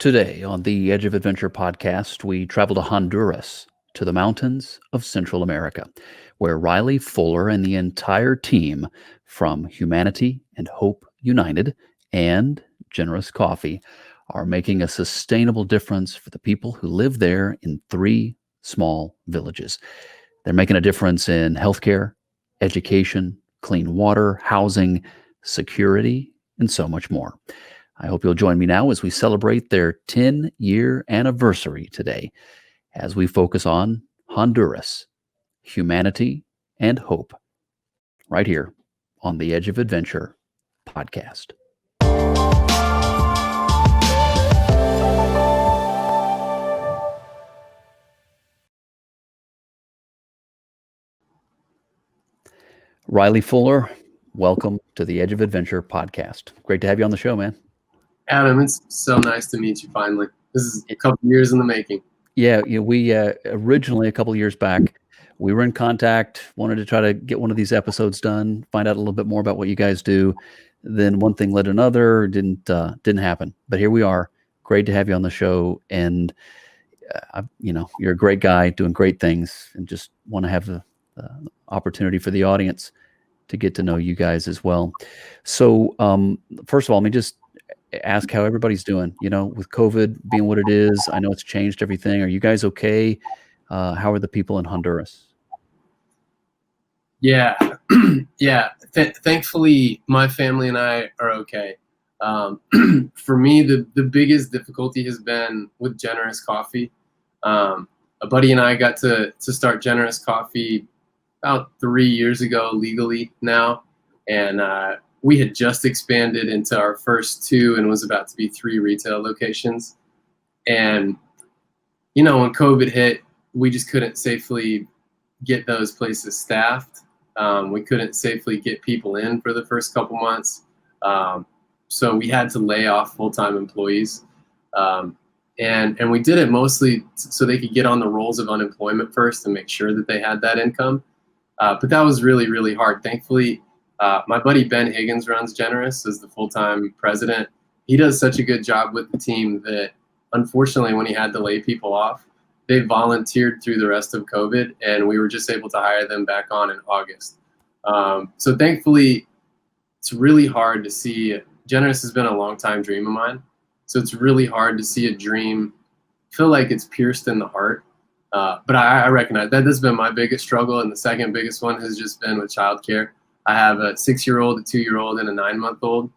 Today on the Edge of Adventure podcast, we travel to Honduras, to the mountains of Central America, where Riley Fuller and the entire team from Humanity and Hope United and Generous Coffee are making a sustainable difference for the people who live there in three small villages. They're making a difference in healthcare, education, clean water, housing, security, and so much more. I hope you'll join me now as we celebrate their 10-year anniversary today, as we focus on Honduras, humanity, and hope, right here on the Edge of Adventure podcast. Riley Fuller, welcome to the Edge of Adventure podcast. Great to have you on the show, man. Adam, it's so nice to meet you finally. This is a couple years in the making. Yeah, we originally, a couple of years back, we were in contact, wanted to try to get one of these episodes done, find out a little bit more about what you guys do. Then one thing led to another, didn't happen. But here we are. Great to have you on the show. And, you're a great guy doing great things, and just want to have the opportunity for the audience to get to know you guys as well. So first of all, let me just ask how everybody's doing, with COVID being what it is. I know it's changed everything. Are you guys okay? How are the people in Honduras? Yeah. Thankfully, my family and I are okay. For me, the biggest difficulty has been with Generous Coffee. A buddy and I got to start Generous Coffee about 3 years ago legally now. And we had just expanded into our first 2 and was about to be 3 retail locations. And, when COVID hit, we just couldn't safely get those places staffed. We couldn't safely get people in for the first couple months. So we had to lay off full-time employees. And we did it mostly so they could get on the rolls of unemployment first and make sure that they had that income. But that was really, really hard. Thankfully, my buddy Ben Higgins runs Generous as the full-time president. He does such a good job with the team that, unfortunately, when he had to lay people off, they volunteered through the rest of COVID, and we were just able to hire them back on in August. So thankfully, it's really hard to see. Generous has been a long-time dream of mine, so it's really hard to see a dream feel like it's pierced in the heart. But I recognize that has been my biggest struggle, and the second biggest one has just been with childcare. I have a 6-year-old, a 2-year-old, and a 9-month-old.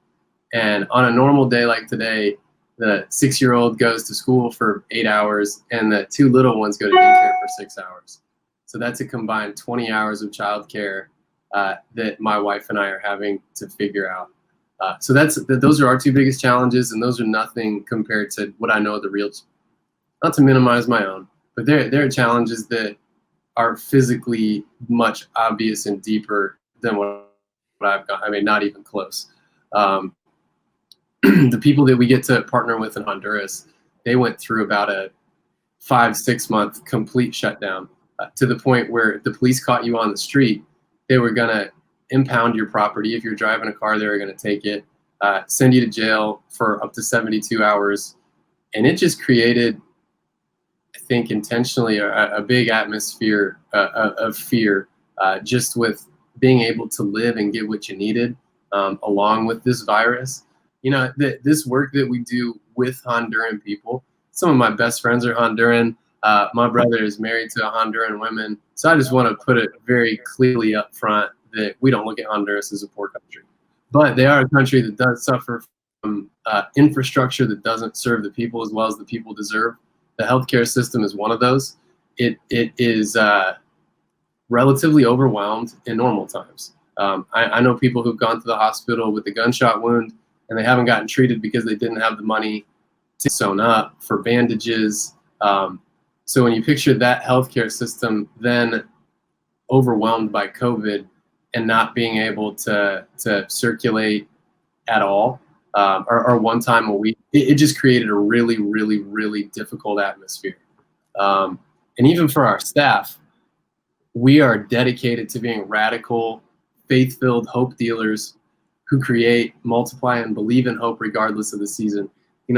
And on a normal day like today, the 6-year-old goes to school for 8 hours, and the 2 little ones go to daycare for 6 hours. So that's a combined 20 hours of childcare that my wife and I are having to figure out. So those are our 2 biggest challenges, and those are nothing compared to what I know the real. Not to minimize my own, but there are challenges that are physically much obvious and deeper than what I've got. I mean, not even close. The people that we get to partner with in Honduras, they went through about a 5-6 month complete shutdown to the point where the police caught you on the street. They were going to impound your property. If you're driving a car, they were going to take it, send you to jail for up to 72 hours. And it just created, I think, intentionally a big atmosphere of fear, just with being able to live and get what you needed along with this virus. This work that we do with Honduran people, some of my best friends are Honduran. My brother is married to a Honduran woman. So I just want to put it very clearly up front that we don't look at Honduras as a poor country. But they are a country that does suffer from infrastructure that doesn't serve the people as well as the people deserve. The healthcare system is one of those. It is relatively overwhelmed in normal times. I know people who've gone to the hospital with a gunshot wound, and they haven't gotten treated because they didn't have the money to sewn up for bandages. So when you picture that healthcare system then overwhelmed by COVID and not being able to circulate at all, or one time a week, it just created a really, really, really difficult atmosphere. And even for our staff, we are dedicated to being radical, faith-filled hope dealers who create, multiply, and believe in hope regardless of the season.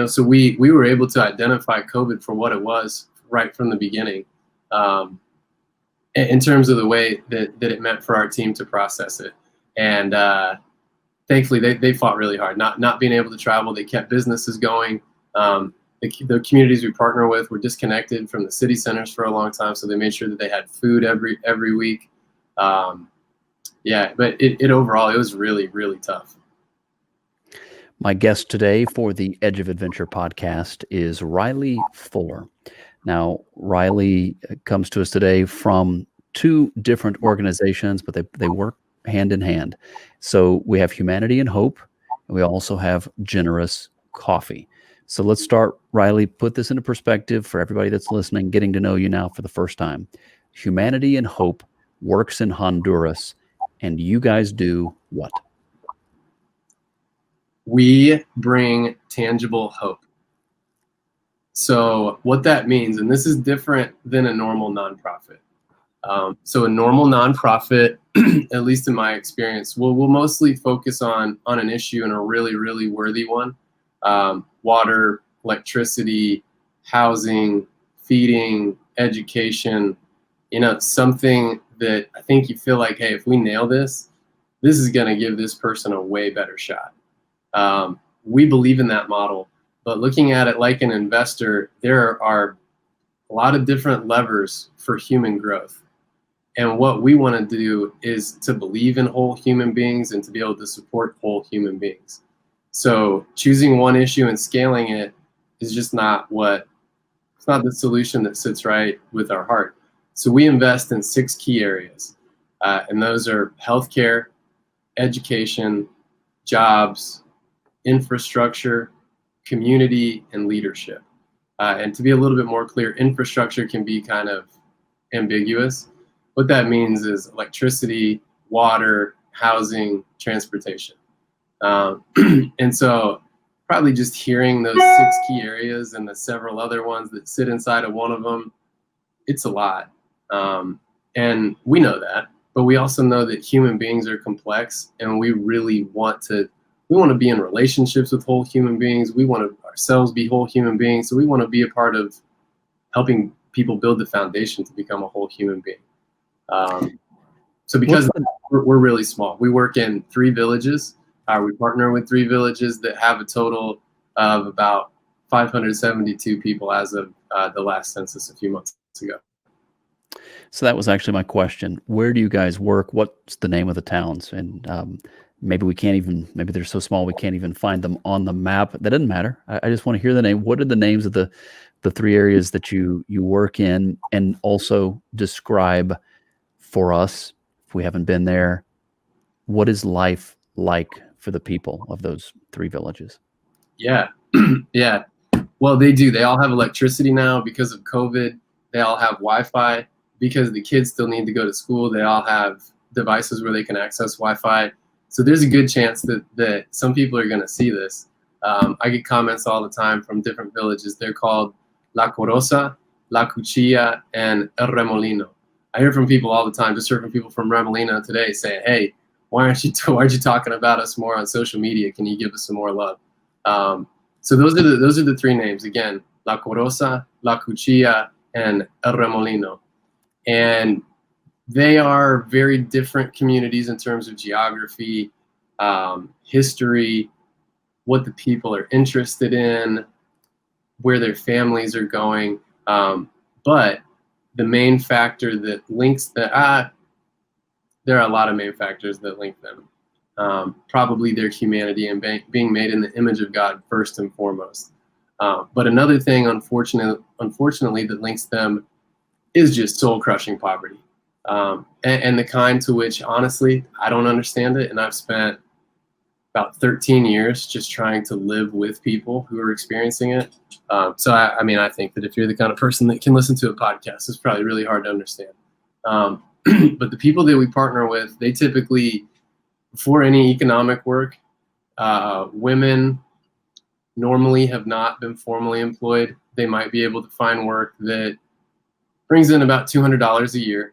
So we were able to identify COVID for what it was right from the beginning, in terms of the way that it meant for our team to process it. And thankfully, they fought really hard. Not being able to travel, they kept businesses going. The communities we partner with were disconnected from the city centers for a long time, so they made sure that they had food every week. But it overall, it was really, really tough. My guest today for the Edge of Adventure podcast is Riley Fuller. Now, Riley comes to us today from two different organizations, but they work hand in hand. So we have Humanity and Hope, and we also have Generous Coffee. So let's start, Riley, put this into perspective for everybody that's listening, getting to know you now for the first time. Humanity and Hope works in Honduras, and you guys do what? We bring tangible hope. So what that means, and this is different than a normal nonprofit. So a normal nonprofit, at least in my experience, will mostly focus on an issue, and a really, really worthy one. Water, electricity, housing, feeding, education, something that I think you feel like, hey, if we nail this is going to give this person a way better shot. We believe in that model, but looking at it like an investor, there are a lot of different levers for human growth. And what we want to do is to believe in whole human beings and to be able to support whole human beings. So choosing one issue and scaling it is just it's not the solution that sits right with our heart. So we invest in 6 key areas, and those are healthcare, education, jobs, infrastructure, community, and leadership. And to be a little bit more clear, infrastructure can be kind of ambiguous. What that means is electricity, water, housing, transportation. And so probably just hearing those 6 key areas and the several other ones that sit inside of one of them, it's a lot. And we know that, but we also know that human beings are complex, and we really want to be in relationships with whole human beings. We want to ourselves be whole human beings. So we want to be a part of helping people build the foundation to become a whole human being. So because we're really small, we work in 3 villages. We partner with 3 villages that have a total of about 572 people as of the last census a few months ago. So that was actually my question. Where do you guys work? What's the name of the towns? And maybe they're so small we can't even find them on the map. That doesn't matter. I just want to hear the name. What are the names of the 3 areas that you work in? And also describe for us, if we haven't been there, what is life like for the people of those 3 villages? Yeah. Yeah. Well, they do. They all have electricity now because of COVID. They all have Wi-Fi because the kids still need to go to school. They all have devices where they can access Wi-Fi. So there's a good chance that some people are going to see this. I get comments all the time from different villages. They're called La Corosa, La Cuchilla, and El Remolino. I hear from people all the time. Just heard from people from Remolino today saying, "Hey, why aren't you talking about us more on social media? Can you give us some more love?" So those are the 3 names again: La Corosa, La Cuchilla, and El Remolino. And they are very different communities in terms of geography, history, what the people are interested in, where their families are going. But the main factor that links there are a lot of main factors that link them. Probably their humanity and being made in the image of God first and foremost. But another thing, unfortunately, that links them is just soul-crushing poverty. And the kind to which, honestly, I don't understand it. And I've spent about 13 years just trying to live with people who are experiencing it. So I think that if you're the kind of person that can listen to a podcast, it's probably really hard to understand. But the people that we partner with, they typically, before any economic work, women normally have not been formally employed. They might be able to find work that brings in about $200 a year.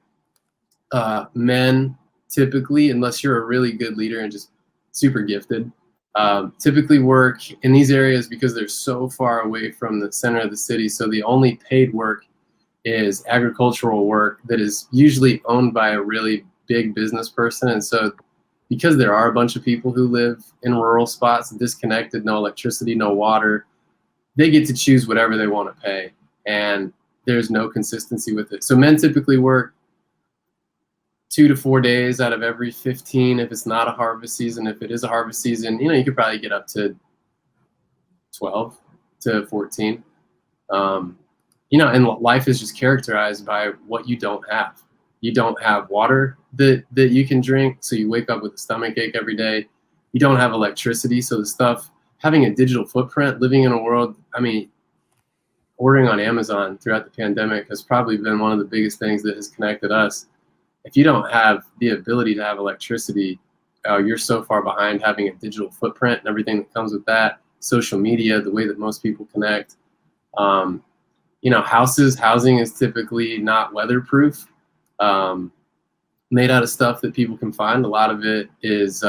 Men typically, unless you're a really good leader and just super gifted, Typically work in these areas because they're so far away from the center of the city. So the only paid work is agricultural work that is usually owned by a really big business person. And so because there are a bunch of people who live in rural spots, disconnected, no electricity, no water, they get to choose whatever they want to pay. And there's no consistency with it. So men typically work 2 to 4 days out of every 15 if it's not a harvest season. If it is a harvest season, you could probably get up to 12 to 14. And life is just characterized by what you don't have. You don't have water that you can drink, so you wake up with a stomach ache every day. You don't have electricity, so having a digital footprint, living in a world, ordering on Amazon throughout the pandemic has probably been one of the biggest things that has connected us. If you don't have the ability to have electricity, you're so far behind having a digital footprint and everything that comes with that. Social media, the way that most people connect. Housing is typically not weatherproof, made out of stuff that people can find. A lot of it is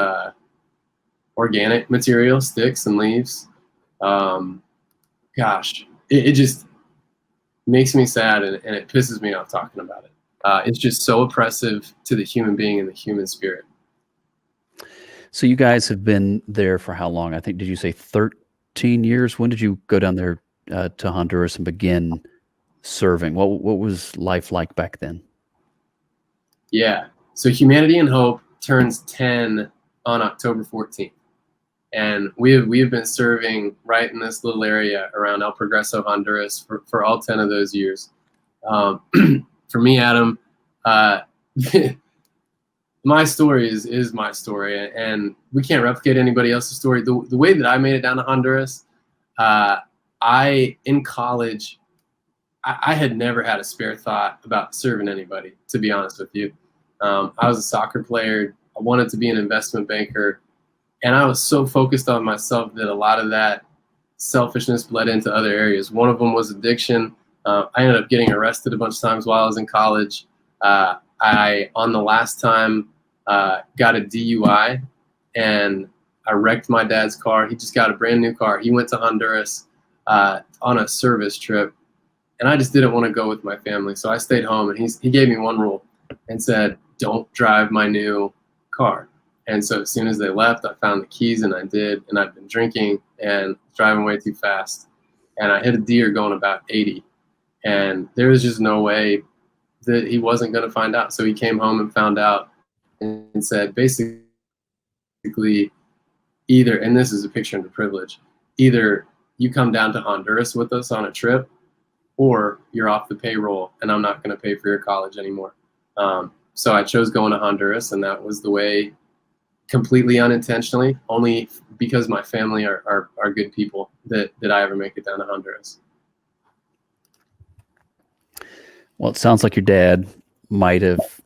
organic material, sticks and leaves. It just makes me sad, and it pisses me off talking about it. It's just so oppressive to the human being and the human spirit. So you guys have been there for how long? I think, did you say 13 years? When did you go down there to Honduras and begin serving? What was life like back then? Yeah. So Humanity and Hope turns 10 on October 14th. And we have been serving right in this little area around El Progreso, Honduras for all 10 of those years. For me, Adam, my story is my story, and we can't replicate anybody else's story. The way that I made it down to Honduras, in college, I had never had a spare thought about serving anybody, to be honest with you. I was a soccer player. I wanted to be an investment banker. And I was so focused on myself that a lot of that selfishness bled into other areas. One of them was addiction. I ended up getting arrested a bunch of times while I was in college. On the last time, got a DUI, and I wrecked my dad's car. He just got a brand new car. He went to Honduras on a service trip, and I just didn't want to go with my family. So I stayed home, and he gave me one rule and said, don't drive my new car. And so as soon as they left, I found the keys, and I did. And I'd been drinking and driving way too fast. And I hit a deer going about 80. And there was just no way that he wasn't going to find out. So he came home and found out and said, basically, either, and this is a picture into privilege, either you come down to Honduras with us on a trip, or you're off the payroll and I'm not going to pay for your college anymore. So I chose going to Honduras, and that was the way, completely unintentionally, only because my family are good people, that I ever make it down to Honduras. Well, it sounds like your dad might have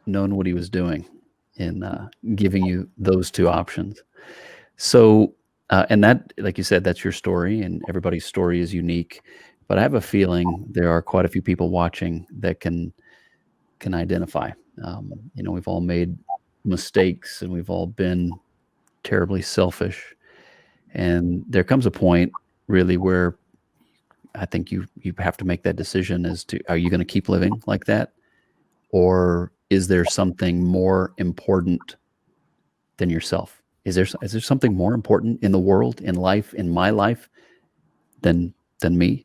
known what he was doing in giving you those two options. So, and that, like you said, that's your story, and everybody's story is unique. But I have a feeling there are quite a few people watching that can identify. We've all made mistakes, and we've all been terribly selfish. And there comes a point, really, where I think you have to make that decision as to, are you going to keep living like that? Or is there something more important than yourself? Is there something more important in the world, in life, in my life than me?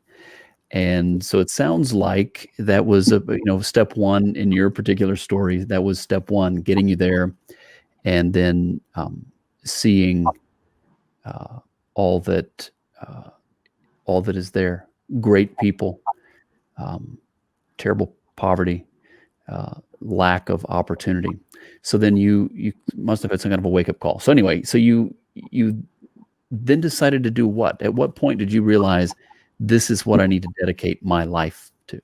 And so it sounds like that was step one in your particular story. That was step one, getting you there, and then seeing all that is there. Great people, terrible poverty, lack of opportunity. So then you must have had some kind of a wake-up call. So anyway, so you then decided to do what? At what point did you realize this is what I need to dedicate my life to?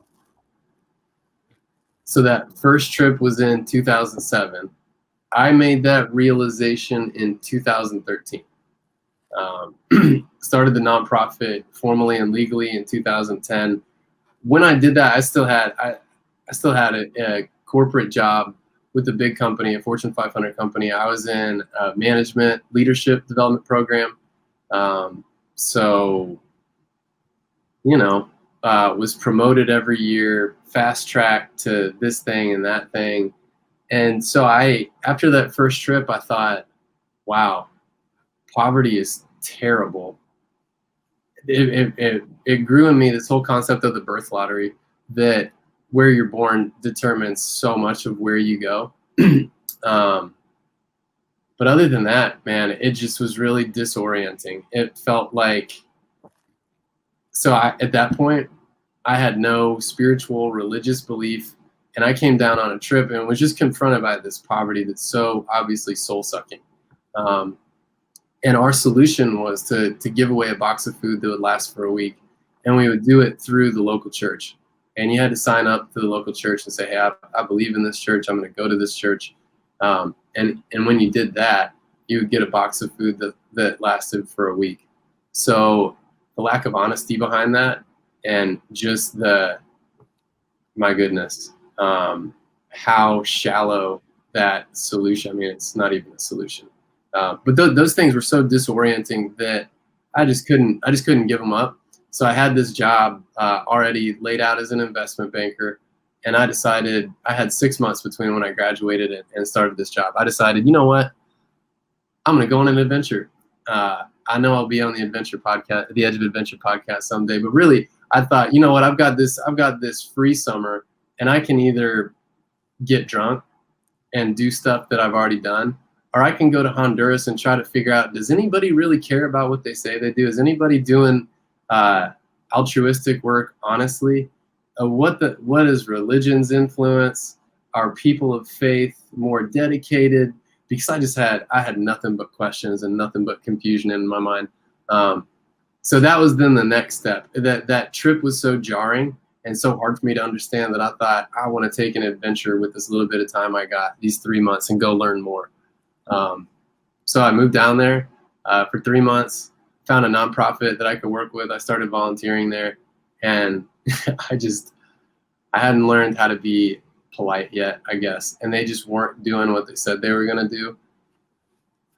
So that first trip was in 2007. I made that realization in 2013. Started the nonprofit formally and legally in 2010. When I did that, I still had a corporate job with a big company, a Fortune 500 company. I was in a management leadership development program. So, was promoted every year, fast track to this thing and that thing. And so after that first trip, I thought, wow, poverty is terrible. It grew in me, this whole concept of the birth lottery, that where you're born determines so much of where you go. But other than that, man, it just was really disorienting. It felt like, at that point, I had no spiritual, religious belief, and I came down on a trip and was just confronted by this poverty that's so obviously soul-sucking. And our solution was to give away a box of food that would last for a week, and we would do it through the local church. And you had to sign up to the local church and say, hey, I believe in this church. I'm going to go to this church. And when you did that, you would get a box of food that lasted for a week. So the lack of honesty behind that, and just my goodness, how shallow that solution. I mean, it's not even a solution. But those things were so disorienting that I just couldn't give them up. So I had this job already laid out as an investment banker, and I decided, I had 6 months between when I graduated and started this job. I decided, you know what, I'm going to go on an adventure. I know I'll be on the Adventure podcast, the Edge of Adventure podcast someday, but really, I thought, you know what, I've got this free summer, and I can either get drunk and do stuff that I've already done, or I can go to Honduras and try to figure out, does anybody really care about what they say they do? Is anybody doing altruistic work honestly? What is religion's influence? Are people of faith more dedicated? Because I had nothing but questions and nothing but confusion in my mind. So that was then the next step. That trip was so jarring and so hard for me to understand that I thought, I want to take an adventure with this little bit of time I got, these 3 months, and go learn more. So I moved down there for 3 months, found a nonprofit that I could work with. I started volunteering there, and I hadn't learned how to be polite yet, I guess. And they just weren't doing what they said they were going to do.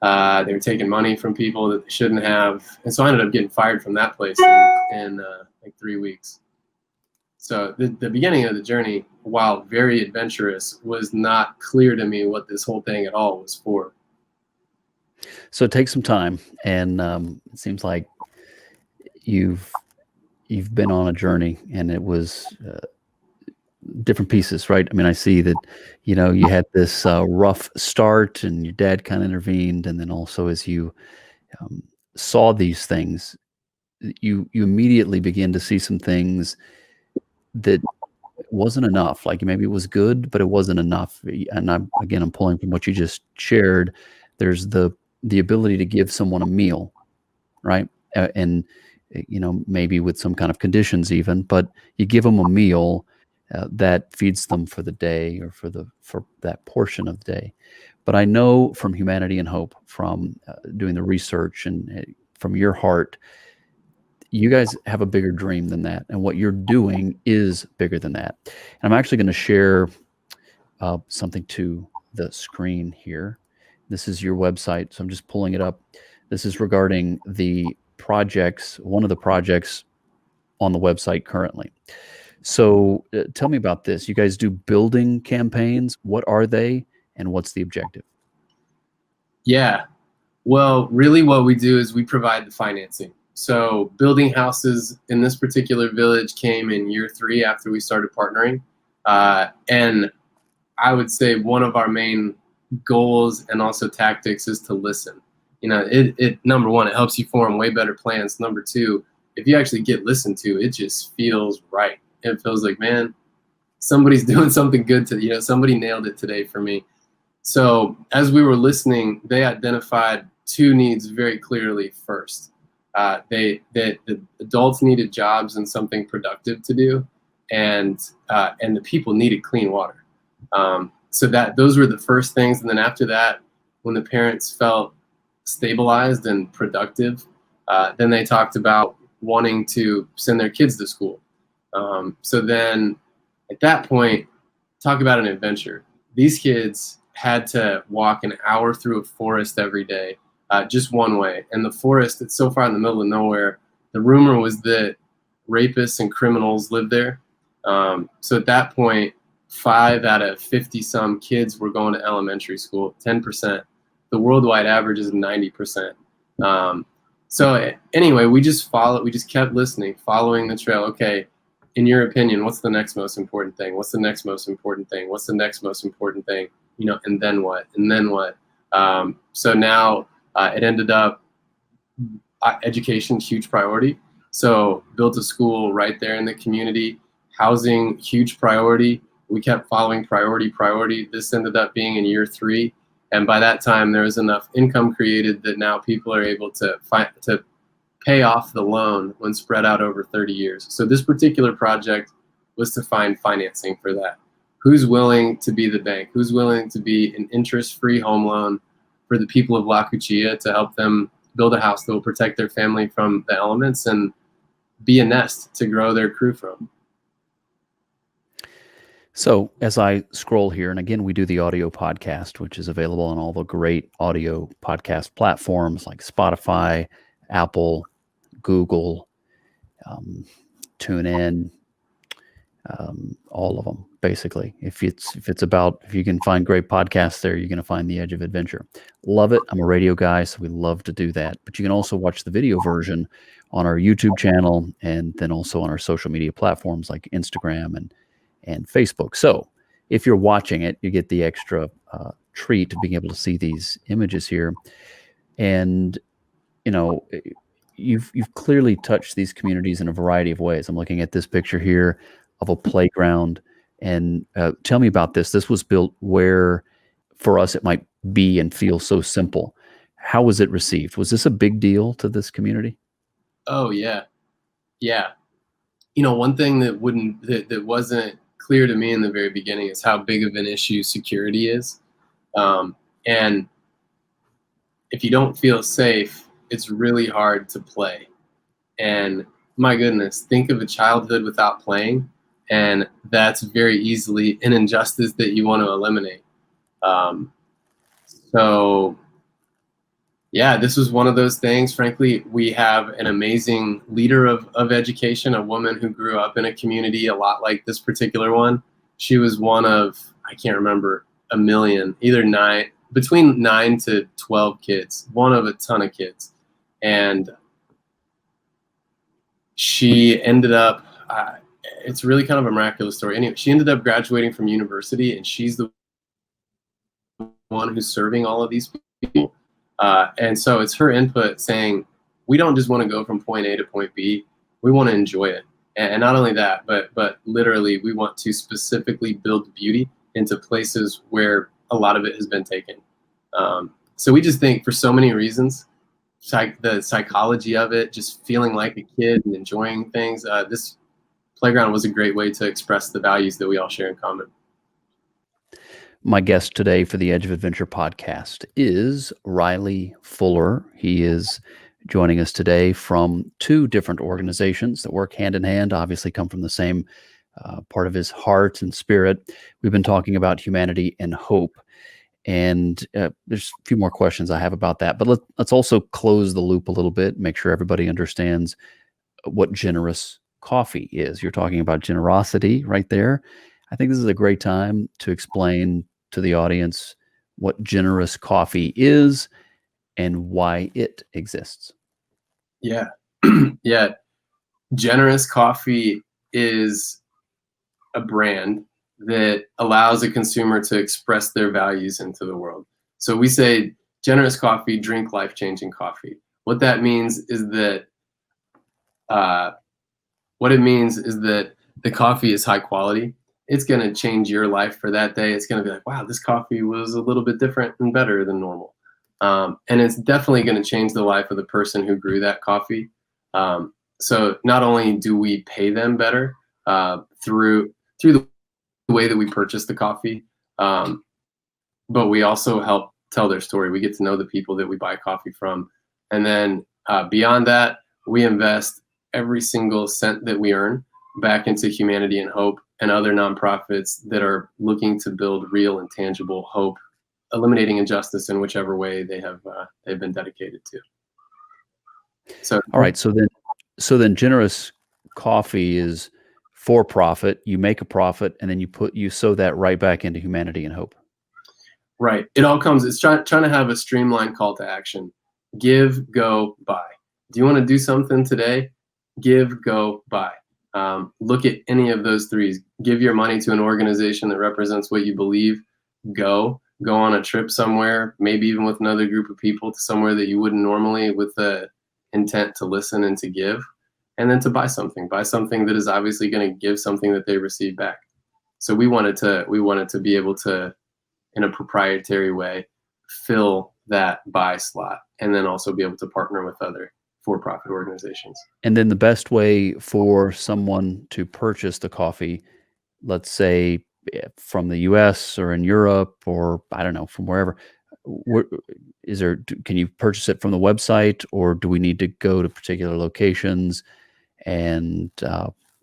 They were taking money from people that they shouldn't have. And so I ended up getting fired from that place in like 3 weeks. So the beginning of the journey, while very adventurous, was not clear to me what this whole thing at all was for. So it takes some time, and it seems like you've been on a journey, and it was different pieces, right? I mean, I see that, you had this rough start, and your dad kind of intervened, and then also as you saw these things, you immediately begin to see some things that wasn't enough. Like maybe it was good, but it wasn't enough. And I'm pulling from what you just shared. There's the ability to give someone a meal, right? And maybe with some kind of conditions even, but you give them a meal that feeds them for the day, or for that portion of the day. But I know from Humanity and Hope, from doing the research and from your heart, you guys have a bigger dream than that, and what you're doing is bigger than that. And I'm actually going to share something to the screen here. This is your website, so I'm just pulling it up. This is regarding the projects, one of the projects on the website currently. So tell me about this. You guys do building campaigns. What are they, and what's the objective? Yeah, well, really what we do is we provide the financing. So building houses in this particular village came in year 3 after we started partnering. And I would say one of our main goals and also tactics is to listen. Number one, it helps you form way better plans. Number 2, if you actually get listened to, it just feels right. It feels like, man, somebody's doing something good somebody nailed it today for me. So as we were listening, they identified 2 needs very clearly first. The adults needed jobs and something productive to do, and the people needed clean water. So those were the first things. And then after that, when the parents felt stabilized and productive, then they talked about wanting to send their kids to school. So then at that point, talk about an adventure. these kids had to walk an hour through a forest every day, just one way. And the forest, it's so far in the middle of nowhere. The rumor was that rapists and criminals lived there. So at that point, 5 out of 50 some kids were going to elementary school, 10%. The worldwide average is 90%. So anyway, we just kept listening, following the trail. Okay, in your opinion, what's the next most important thing? What's the next most important thing? What's the next most important thing? You know, and then what? And then what? So now it ended up education, huge priority. So built a school right there in the community. Housing, huge priority. We kept following priority. This ended up being in year 3. And by that time, there was enough income created that now people are able to pay off the loan when spread out over 30 years. So this particular project was to find financing for that. Who's willing to be the bank? Who's willing to be an interest-free home loan for the people of La Cuchilla to help them build a house that will protect their family from the elements and be a nest to grow their crew from? So as I scroll here, and again, we do the audio podcast, which is available on all the great audio podcast platforms like Spotify, Apple, Google, TuneIn, all of them, basically. If you can find great podcasts there, you're going to find The Edge of Adventure. Love it. I'm a radio guy, so we love to do that. But you can also watch the video version on our YouTube channel and then also on our social media platforms like Instagram and Facebook. So if you're watching it, you get the extra treat of being able to see these images here. And, you know, you've clearly touched these communities in a variety of ways. I'm looking at this picture here of a playground. And tell me about this. This was built where, for us, it might be and feel so simple. How was it received? Was this a big deal to this community? Oh, yeah. Yeah. You know, one thing that wasn't clear to me in the very beginning is how big of an issue security is. And if you don't feel safe, it's really hard to play. And my goodness, think of a childhood without playing, and that's very easily an injustice that you want to eliminate. So yeah, this was one of those things. Frankly, we have an amazing leader of education, a woman who grew up in a community a lot like this particular one. She was one of, I can't remember, a million, between 9 to 12 kids, one of a ton of kids. And she ended up, it's really kind of a miraculous story. Anyway, she ended up graduating from university, and she's the one who's serving all of these people. And so it's her input saying, we don't just want to go from point A to point B. We want to enjoy it. And not only that, but literally we want to specifically build beauty into places where a lot of it has been taken. So we just think for so many reasons, the psychology of it, just feeling like a kid and enjoying things, this playground was a great way to express the values that we all share in common. My guest today for the Edge of Adventure podcast is Riley Fuller. He is joining us today from 2 different organizations that work hand in hand, obviously come from the same part of his heart and spirit. We've been talking about humanity and hope. And there's a few more questions I have about that. But let's also close the loop a little bit, make sure everybody understands what generous coffee is. You're talking about generosity right there. I think this is a great time to explain to the audience what generous coffee is and why it exists. Yeah. Yeah. Generous Coffee is a brand that allows a consumer to express their values into the world. So we say, generous coffee, drink life-changing coffee. What that means is that, the coffee is high quality. It's going to change your life for that day. It's going to be like, wow, this coffee was a little bit different and better than normal. And it's definitely going to change the life of the person who grew that coffee. So not only do we pay them better through the way that we purchase the coffee, but we also help tell their story. We get to know the people that we buy coffee from. And then beyond that, we invest every single cent that we earn back into Humanity and Hope and other nonprofits that are looking to build real and tangible hope, eliminating injustice in whichever way they've been dedicated to. So, All right. So then Generous Coffee is for profit. You make a profit, and then you sow that right back into Humanity and Hope. right. It all comes. It's trying to have a streamlined call to action: give, go, buy. Do you want to do something today? Give, go, buy. Look at any of those threes. Give your money to an organization that represents what you believe. Go on a trip somewhere, maybe even with another group of people, to somewhere that you wouldn't normally, with the intent to listen and to give, and then to buy something that is obviously going to give something that they receive back. So we wanted to be able to, in a proprietary way, fill that buy slot, and then also be able to partner with other for-profit organizations. And then the best way for someone to purchase the coffee, let's say from the US or in Europe, or I don't know, from wherever, can you purchase it from the website, or do we need to go to particular locations and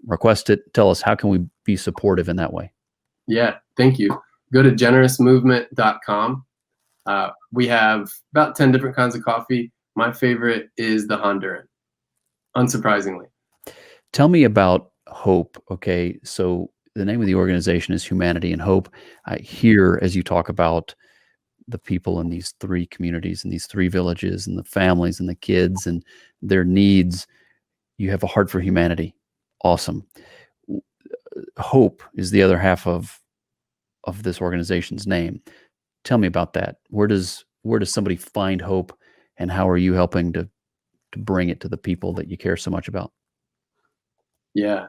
request it? Tell us, how can we be supportive in that way? Yeah, thank you. Go to generousmovement.com. We have about 10 different kinds of coffee. My favorite is the Honduran, unsurprisingly. Tell me about Hope. Okay, so the name of the organization is Humanity and Hope. I hear, as you talk about the people in these three communities and these three villages and the families and the kids and their needs, you have a heart for humanity. Awesome. Hope is the other half of this organization's name. Tell me about that. Where does somebody find hope, and how are you helping to bring it to the people that you care so much about? Yeah.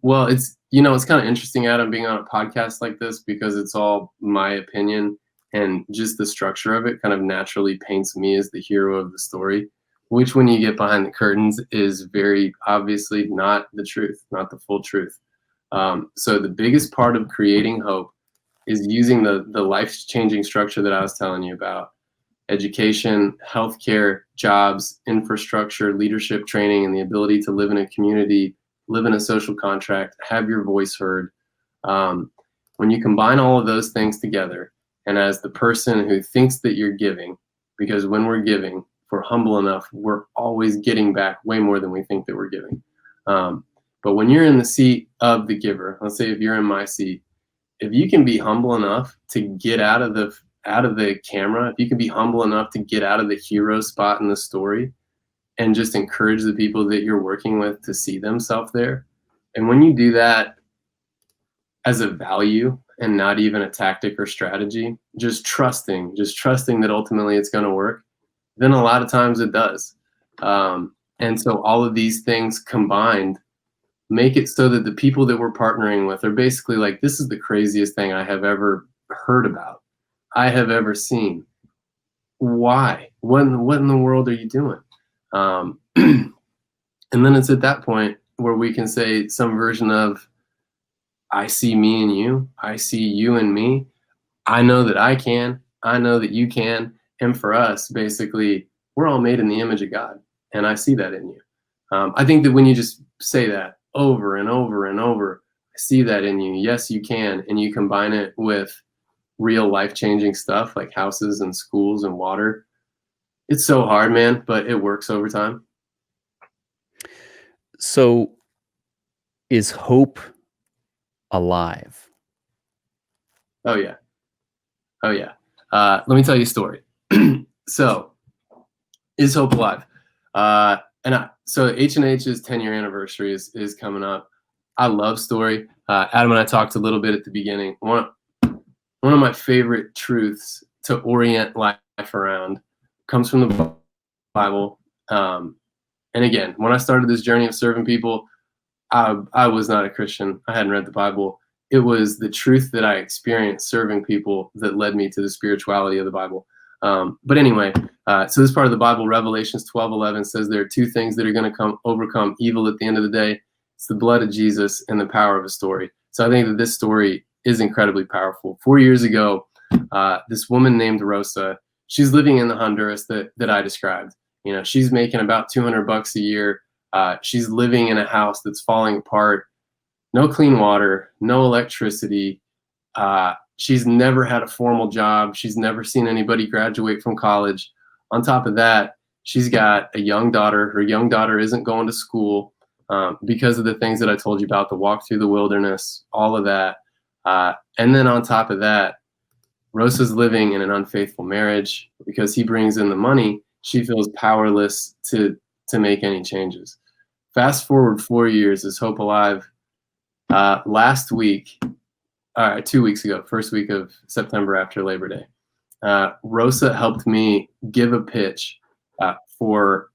Well, it's kind of interesting, Adam, being on a podcast like this, because it's all my opinion, and just the structure of it kind of naturally paints me as the hero of the story, which, when you get behind the curtains, is very obviously not the truth, not the full truth. So the biggest part of creating hope is using the life-changing structure that I was telling you about: education, healthcare, jobs, infrastructure, leadership training, and the ability to live in a community, live in a social contract, have your voice heard. When you combine all of those things together, and as the person who thinks that you're giving, because when we're giving, if we're humble enough, we're always getting back way more than we think that we're giving. But when you're in the seat of the giver, let's say if you're in my seat, if you can be humble enough to get out of the camera, if you can be humble enough to get out of the hero spot in the story and just encourage the people that you're working with to see themselves there. And when you do that as a value and not even a tactic or strategy, just trusting that ultimately it's going to work, then a lot of times it does. And so all of these things combined make it so that the people that we're partnering with are basically like, this is the craziest thing I have ever heard about, I have ever seen. Why? What in the world are you doing? And then it's at that point where we can say some version of, I see me and you, I see you and me, I know that I can, I know that you can. And for us, basically, we're all made in the image of God, and I see that in you. I think that when you just say that over and over and over, I see that in you, yes, you can, and you combine it with real life-changing stuff like houses and schools and water, it's so hard, man, but it works over time. So is hope alive? Oh yeah. Let me tell you a story. So, is hope alive? So H&H's 10-year anniversary is coming up. I love story. Adam and I talked a little bit at the beginning. One of my favorite truths to orient life around comes from the Bible. And again, when I started this journey of serving people, I was not a Christian. I hadn't read the Bible. It was the truth that I experienced serving people that led me to the spirituality of the Bible. But anyway, so this part of the Bible, Revelations 12:11, says there are two things that are going to overcome evil at the end of the day. It's the blood of Jesus and the power of a story. So I think that this story is incredibly powerful. 4 years ago, this woman named Rosa, she's living in the Honduras that I described. You know, she's making about $200 a year. She's living in a house that's falling apart. no clean water, no electricity. She's never had a formal job. She's never seen anybody graduate from college. On top of that, she's got a young daughter. Her young daughter isn't going to school because of the things that I told you about, the walk through the wilderness, all of that. And then on top of that, Rosa's living in an unfaithful marriage. Because he brings in the money, she feels powerless to make any changes. Fast forward 4 years, is Hope alive? Last week, 2 weeks ago, first week of September after Labor Day, Rosa helped me give a pitch for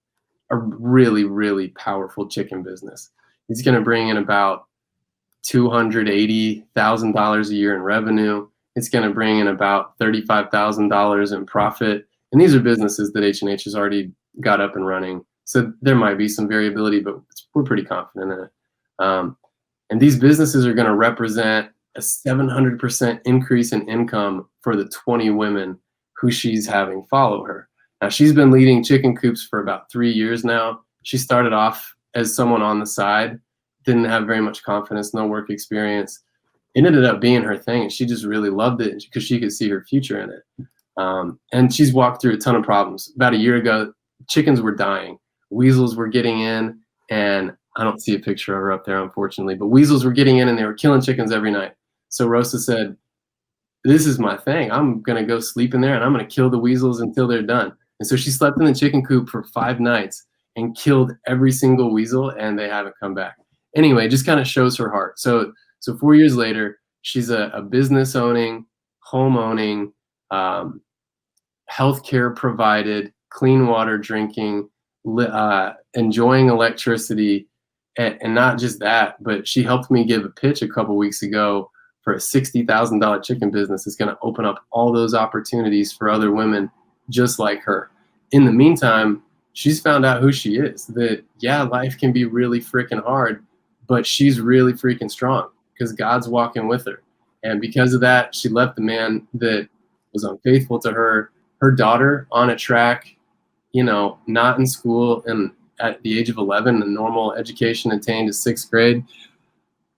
a really, really powerful chicken business. He's going to bring in about $280,000 a year in revenue. It's going to bring in about $35,000 in profit. And these are businesses that H&H has already got up and running. So there might be some variability, but we're pretty confident in it. And these businesses are going to represent a 700% increase in income for the 20 women who she's having follow her. Now, she's been leading chicken coops for about 3 years now. She started off as someone on the side, didn't have very much confidence, no work experience. It ended up being her thing, and she just really loved it because she could see her future in it. And she's walked through a ton of problems. About a year ago, chickens were dying. Weasels were getting in, and I don't see a picture of her up there, unfortunately, but weasels were getting in and they were killing chickens every night. So Rosa said, this is my thing. I'm going to go sleep in there and I'm going to kill the weasels until they're done. And so she slept in the chicken coop for 5 nights and killed every single weasel, and they haven't come back. Anyway, it just kind of shows her heart. So 4 years later, she's a business owning, home owning, healthcare provided, clean water drinking, enjoying electricity, and not just that, but she helped me give a pitch a couple weeks ago for a $60,000 chicken business that's going to open up all those opportunities for other women just like her. In the meantime, she's found out who she is, that, yeah, life can be really freaking hard, but she's really freaking strong because God's walking with her. And because of that, she left the man that was unfaithful to her, her daughter on a track, not in school, and at the age of 11, the normal education attained is 6th grade.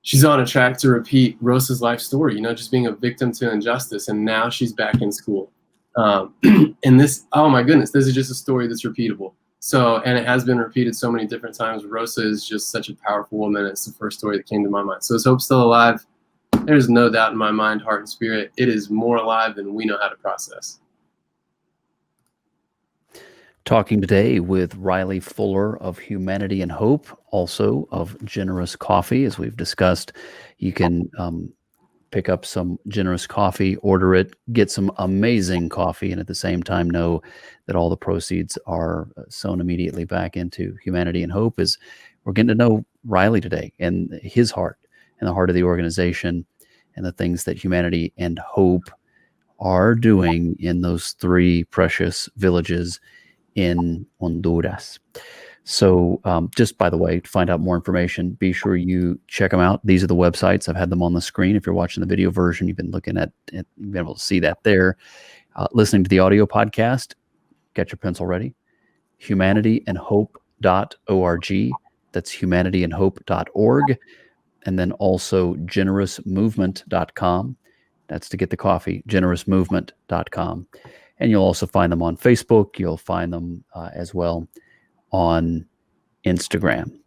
She's on a track to repeat Rosa's life story, just being a victim to injustice. And now she's back in school. And this, oh my goodness, this is just a story that's repeatable. So, and it has been repeated so many different times. Rosa is just such a powerful woman. It's the first story that came to my mind. So is Hope still alive? There's no doubt in my mind, heart and spirit, it is more alive than we know how to process. Talking today with Riley Fuller of Humanity and Hope, also of Generous Coffee. As we've discussed, you can pick up some Generous Coffee, order it, get some amazing coffee, and at the same time know that all the proceeds are sown immediately back into Humanity and Hope. As we're getting to know Riley today and his heart and the heart of the organization and the things that Humanity and Hope are doing in those 3 precious villages in Honduras. So just by the way, to find out more information, be sure you check them out. These are the websites. I've had them on the screen. If you're watching the video version, you've been looking at it, you've been able to see that there. Listening to the audio podcast, get your pencil ready. humanityandhope.org. That's humanityandhope.org. And then also generousmovement.com. That's to get the coffee, generousmovement.com. And you'll also find them on Facebook. You'll find them as well on Instagram.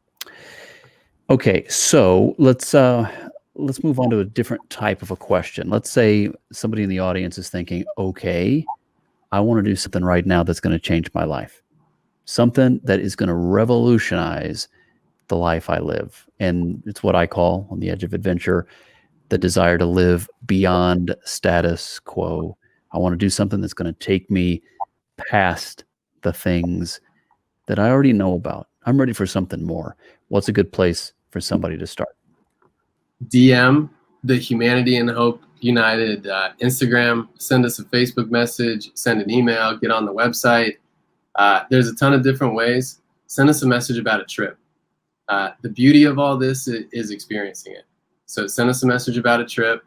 Okay, so let's move on to a different type of a question. Let's say somebody in the audience is thinking, okay, I want to do something right now that's going to change my life. Something that is going to revolutionize the life I live. And it's what I call, on the edge of adventure, the desire to live beyond status quo. I want to do something that's going to take me past the things that I already know about. I'm ready for something more. What's a good place for somebody to start? DM the Humanity and Hope United Instagram, send us a Facebook message, send an email, get on the website. There's a ton of different ways. Send us a message about a trip. The beauty of all this is experiencing it. So send us a message about a trip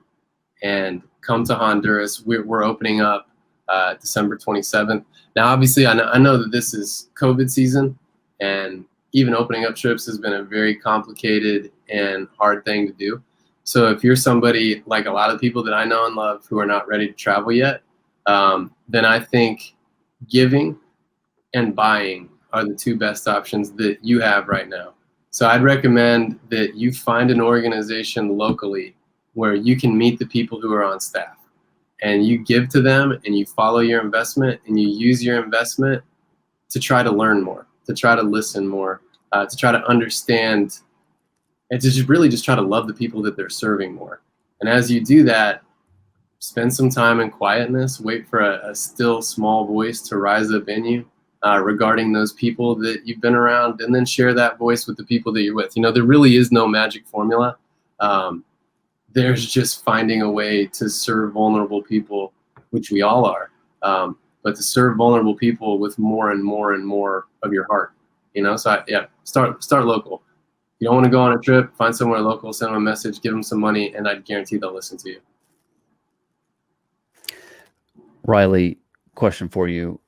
and come to Honduras. We're opening up December 27th. Now, obviously, I know that this is COVID season, and even opening up trips has been a very complicated and hard thing to do. So if you're somebody like a lot of people that I know and love who are not ready to travel yet, then I think giving and buying are the two best options that you have right now. So I'd recommend that you find an organization locally where you can meet the people who are on staff, and you give to them and you follow your investment and you use your investment to try to learn more, to try to listen more, to try to understand, and to just try to love the people that they're serving more. And as you do that, spend some time in quietness, wait for a still small voice to rise up in you regarding those people that you've been around, and then share that voice with the people that you're with. You know, there really is no magic formula. There's just finding a way to serve vulnerable people, which we all are, but to serve vulnerable people with more and more and more of your heart. You know, so start local. You don't want to go on a trip, find somewhere local, send them a message, give them some money, and I guarantee they'll listen to you. Riley, question for you.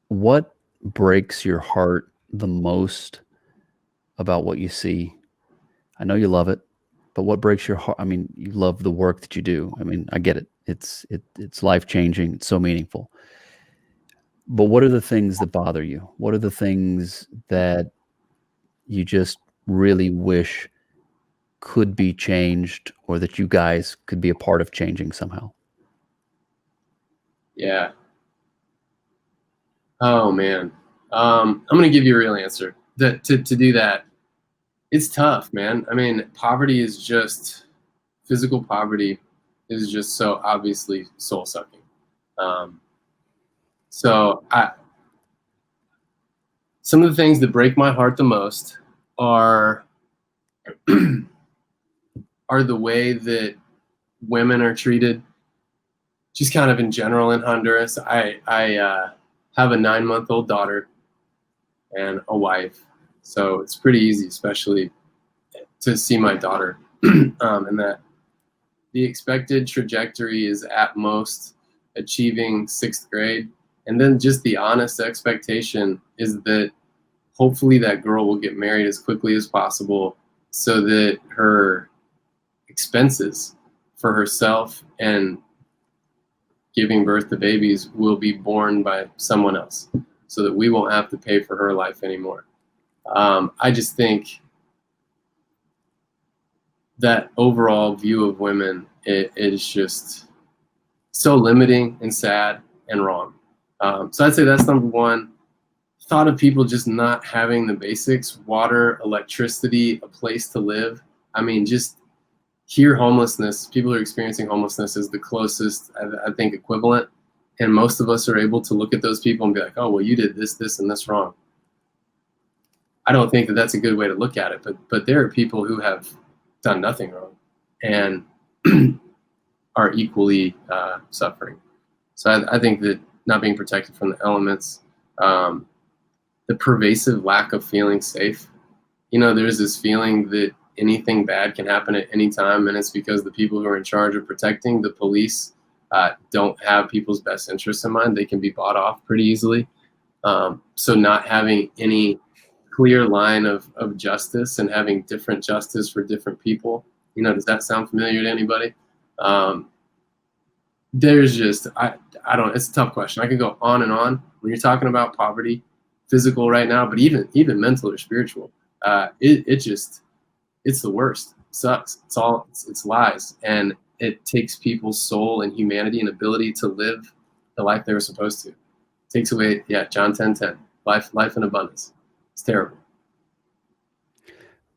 What breaks your heart the most about what you see? I know you love it, but what breaks your heart? I mean, you love the work that you do. I mean, I get it. It's life-changing. It's so meaningful. But what are the things that bother you? What are the things that you just really wish could be changed, or that you guys could be a part of changing somehow? Yeah. Oh man. I'm gonna give you a real answer. To do that, it's tough, man. I mean, poverty is just physical poverty is just so obviously soul sucking. So some of the things that break my heart the most are are the way that women are treated, just kind of in general in Honduras. I have a 9-month-old daughter and a wife, so it's pretty easy, especially to see my daughter, and that the expected trajectory is at most achieving 6th grade, and then just the honest expectation is that hopefully that girl will get married as quickly as possible so that her expenses for herself and giving birth to babies will be borne by someone else, so that we won't have to pay for her life anymore. I just think that overall view of women, it is just so limiting and sad and wrong. So I'd say that's number one. Thought of people just not having the basics: water, electricity, a place to live. I mean, just here, homelessness, people who are experiencing homelessness is the closest, I think, equivalent. And most of us are able to look at those people and be like, oh, well, you did this, this, and this wrong. I don't think that that's a good way to look at it, but there are people who have done nothing wrong and are equally suffering. So I think that not being protected from the elements, the pervasive lack of feeling safe. You know, there's this feeling that anything bad can happen at any time, and it's because the people who are in charge of protecting, the police, don't have people's best interests in mind. They can be bought off pretty easily. So not having any clear line of justice and having different justice for different people. You know, does that sound familiar to anybody? There's just, I don't, it's a tough question. I could go on and on. When you're talking about poverty, physical right now, but even mental or spiritual, it's the worst. It sucks. It's lies. And it takes people's soul and humanity and ability to live the life they were supposed to. It takes away, John 10:10, life in abundance. It's terrible.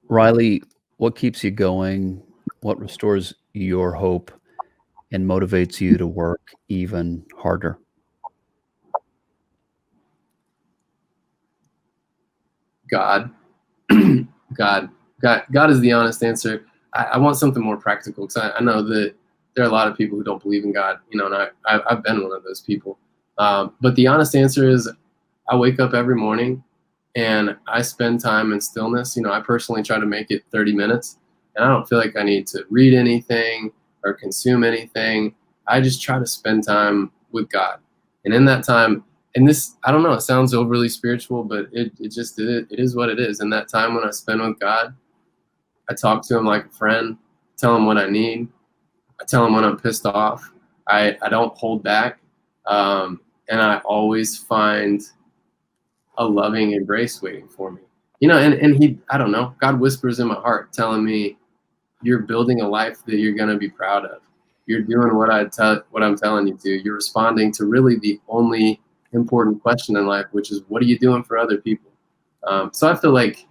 Riley, what keeps you going? What restores your hope and motivates you to work even harder? God. God is the honest answer. I want something more practical, because I know that there are a lot of people who don't believe in God, you know, and I've been one of those people. But the honest answer is, I wake up every morning and I spend time in stillness. You know, I personally try to make it 30 minutes, and I don't feel like I need to read anything or consume anything. I just try to spend time with God. And in that time, and this, I don't know, it sounds overly spiritual, but it is what it is. And that time when I spend with God, I talk to him like a friend, tell him what I need. I tell him when I'm pissed off. I don't hold back. And I always find a loving embrace waiting for me. And he, I don't know, God whispers in my heart telling me, you're building a life that you're going to be proud of. You're doing what I'm telling you to. You're responding to really the only important question in life, which is, what are you doing for other people? So I feel like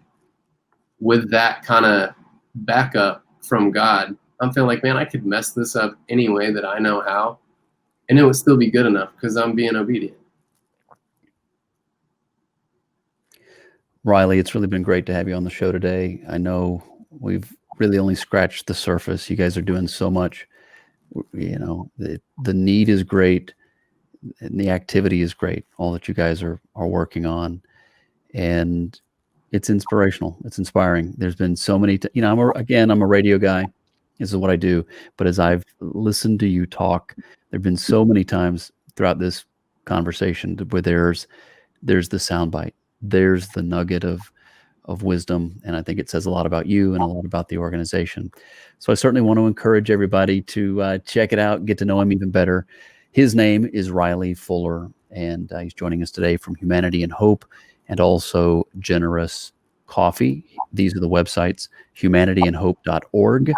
with that kind of backup from God, I'm feeling like, man, I could mess this up any way that I know how, and it would still be good enough because I'm being obedient. Riley, it's really been great to have you on the show today. I know we've really only scratched the surface. You guys are doing so much. The need is great and the activity is great, all that you guys are working on. And it's inspirational. It's inspiring. There's been so many, I'm a radio guy. This is what I do. But as I've listened to you talk, there've been so many times throughout this conversation where there's the soundbite, there's the nugget of wisdom, and I think it says a lot about you and a lot about the organization. So I certainly want to encourage everybody to check it out, get to know him even better. His name is Riley Fuller, and he's joining us today from Humanity and Hope, and also Generous Coffee. These are the websites: humanityandhope.org.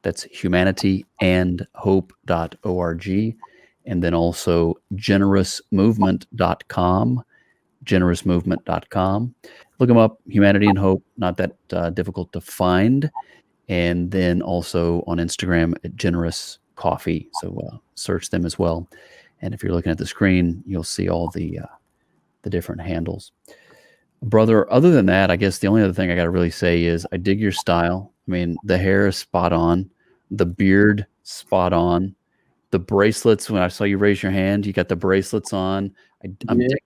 That's humanityandhope.org. And then also generousmovement.com, generousmovement.com. Look them up, Humanity and Hope, not that difficult to find. And then also on Instagram at Generous Coffee. So search them as well. And if you're looking at the screen, you'll see all the different handles. Brother, other than that, I guess the only other thing I got to really say is I dig your style. I mean, the hair is spot on, the beard spot on, the bracelets. When I saw you raise your hand, you got the bracelets on. I'm digging it.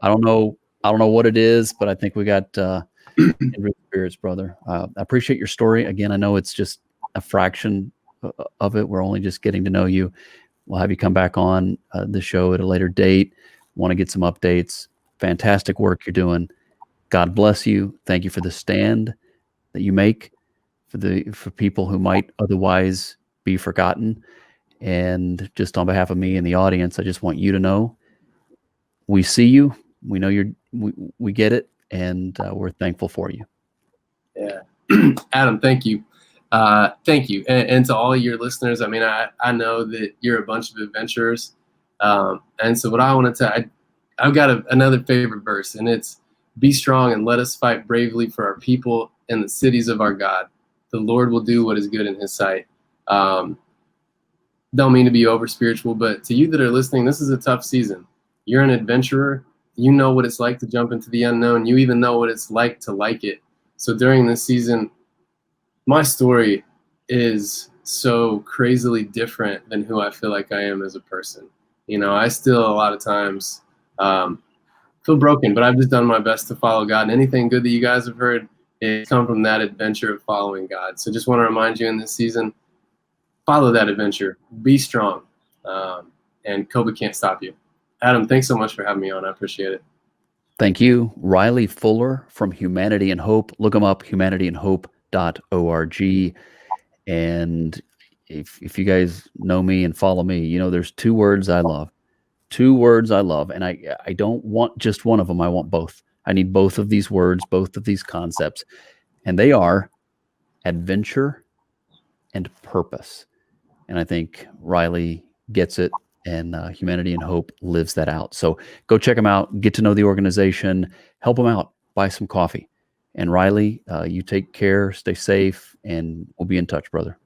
I don't know what it is, but I think we got kindred spirits, brother. I appreciate your story. Again, I know it's just a fraction of it. We're only just getting to know you. We'll have you come back on the show at a later date. Want to get some updates. Fantastic work you're doing. God bless you. Thank you for the stand that you make for people who might otherwise be forgotten. And just on behalf of me and the audience, I just want you to know we see you. We know we get it, and we're thankful for you. Yeah. Adam, thank you. Thank you. And to all your listeners, I mean, I know that you're a bunch of adventurers. And so what I want to tell, I've got another favorite verse, and it's, be strong and let us fight bravely for our people and the cities of our God. The Lord will do what is good in his sight. Don't mean to be over spiritual, but to you that are listening, this is a tough season. You're an adventurer. You know what it's like to jump into the unknown. You even know what it's like to like it. So during this season, my story is so crazily different than who I feel like I am as a person. I still a lot of times feel broken, but I've just done my best to follow God. And anything good that you guys have heard, it's come from that adventure of following God. So just want to remind you in this season, follow that adventure, be strong, and COVID can't stop you. Adam, thanks so much for having me on. I appreciate it. Thank you. Riley Fuller from Humanity and Hope. Look them up, humanityandhope.org. And if you guys know me and follow me, there's two words I love. And I don't want just one of them. I want both. I need both of these words, both of these concepts. And they are adventure and purpose. And I think Riley gets it, and Humanity and Hope lives that out. So go check them out, get to know the organization, help them out, buy some coffee. And Riley, you take care, stay safe, and we'll be in touch, brother.